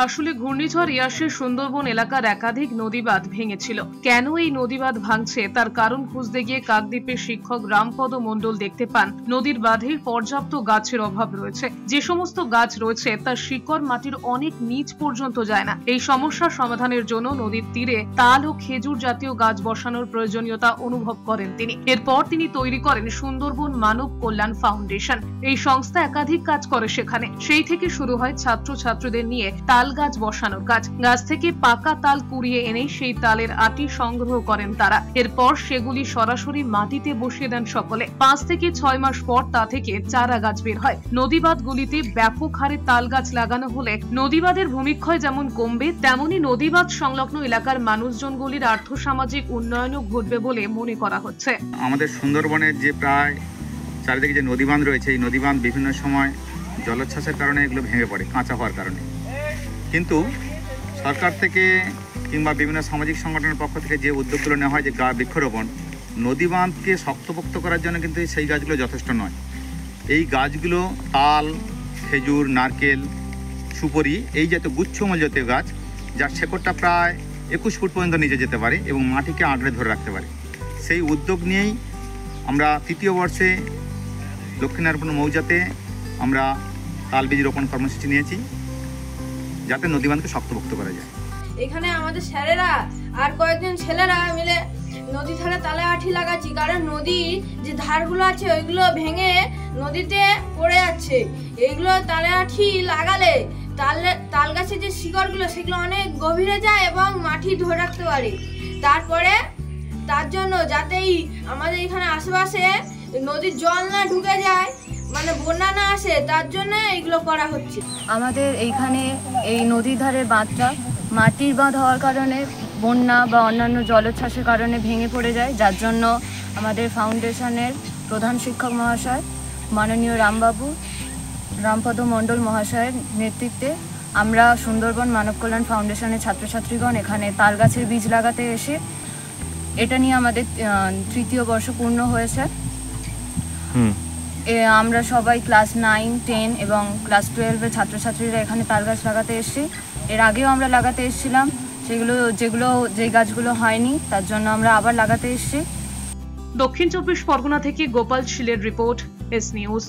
আসলে ঘূর্ণিঝড় ইয়াসের সুন্দরবন এলাকার একাধিক নদীবাঁধ ভেঙেছিল। কেন এই নদীবাঁধ ভাঙছে তার কারণ খুঁজতে গিয়ে কাকদ্বীপের শিক্ষক রামপদ মণ্ডল দেখতে পান নদীর বাঁধে পর্যাপ্ত গাছের অভাব রয়েছে। যে সমস্ত গাছ রয়েছে তার শিকড় মাটির অনেক নিচ পর্যন্ত যায় না। এই সমস্যার সমাধানের জন্য নদীর তীরে তাল ও খেজুর জাতীয় গাছ বসানোর প্রয়োজনীয়তা অনুভব করেন তিনি। এরপর তিনি তৈরি করেন সুন্দরবন মানব কল্যাণ ফাউন্ডেশন। এই সংস্থা একাধিক কাজ করে সেখানে। সেই থেকে শুরু হয় ছাত্রছাত্রীদের নিয়ে তাল গাছ বসানোর কাজ। গাছ থেকে পাকা তাল কুড়িয়ে এনে সেই তালের আটি সংগ্রহ করেন তারা। এরপর সেগুলি সরাসরি মাটিতে বসিয়ে দেন সকলে। 5 থেকে 6 মাস পর তা থেকে চারা গাছ বের হয়। নদীবাঁধগুলিতে ব্যাপক হারে তাল গাছ লাগানো হলে নদীবাঁধের ভূমিক্ষয় যেমন কমবে, তেমনি নদীবাঁধ সংলগ্ন এলাকার মানুষজনগুলির আর্থসামাজিক উন্নয়নও ঘটবে বলে মনে করা হচ্ছে। আমাদের সুন্দরবনের যে প্রায় চারিদিকে যে নদীবাঁধ রয়েছে, এই নদীবাঁধ বিভিন্ন সময় জলোচ্ছ্বাসের কারণে এগুলো ভেঙে পড়ে, কাঁচা হওয়ার কারণে। কিন্তু সরকার থেকে কিংবা বিভিন্ন সামাজিক সংগঠনের পক্ষ থেকে যে উদ্যোগগুলো নেওয়া হয়, যে বৃক্ষরোপণ, নদীবাঁধকে শক্তপোক্ত করার জন্য কিন্তু সেই গাছগুলো যথেষ্ট নয়। এই গাছগুলো তাল, খেজুর, নারকেল, সুপারি, এই জাতীয় গুচ্ছমূল জাতীয় গাছ, যার শেকড়টা প্রায় 21 ফুট পর্যন্ত নিচে যেতে পারে এবং মাটিকে আঁকড়ে ধরে রাখতে পারে। সেই উদ্যোগ নিয়েই আমরা 3য় বর্ষে দক্ষিণারপুর মৌজাতে আমরা তাল বীজ রোপণ কর্মসূচি নিয়েছি, যাতে নদীবাঁধকে শক্তপোক্ত করা যায়। এখানে আমাদের স্যারেরা আর কয়েকজন ছেলেরা মিলে নদী ধারে তালে আঠি লাগাচ্ছি, কারণ নদীর যে ধারগুলো আছে ওইগুলো ভেঙে নদীতে পড়ে যাচ্ছে। এইগুলো তালে আঠি লাগালে তাল গাছের যে শিকড়গুলো সেগুলো অনেক গভীরে যায় এবং মাটি ধরে রাখতে পারে। তারপরে তার জন্য যাতেই আমাদের এখানে আশেপাশে নদীর জল না ঢুকে যায়, মানে বন্যা না আসে, তার জন্য এইগুলো করা হচ্ছে। আমাদের এইখানে এই নদীর ধারের বাঁধটা মাটির বাঁধ হওয়ার কারণে বন্যা বা অন্যান্য জলোচ্ছ্বাসের কারণে ভেঙে পড়ে যায়, যার জন্য আমাদের ফাউন্ডেশনের প্রধান শিক্ষক মহাশয় মাননীয় রামপদ মণ্ডল মহাশয়ের নেতৃত্বে আমরা সুন্দরবন মানব কল্যাণ ফাউন্ডেশনের ছাত্রছাত্রীগণ এখানে তাল গাছের বীজ লাগাতে এসে এটা নিয়ে আমাদের 3য় বর্ষ পূর্ণ হয়েছে। আমরা সবাই ক্লাস 9, 10 এবং ক্লাস 12-এর ছাত্রছাত্রীরা এখানে তাল গাছ লাগাতে এসেছি। এর আগেও আমরা লাগাতে এসেছিলাম, যে গাছগুলো হয়নি তার জন্য আমরা আবার লাগাতে এসেছি। দক্ষিণ 24 পরগনা থেকে গোপাল শীলের রিপোর্ট, এস নিউজ।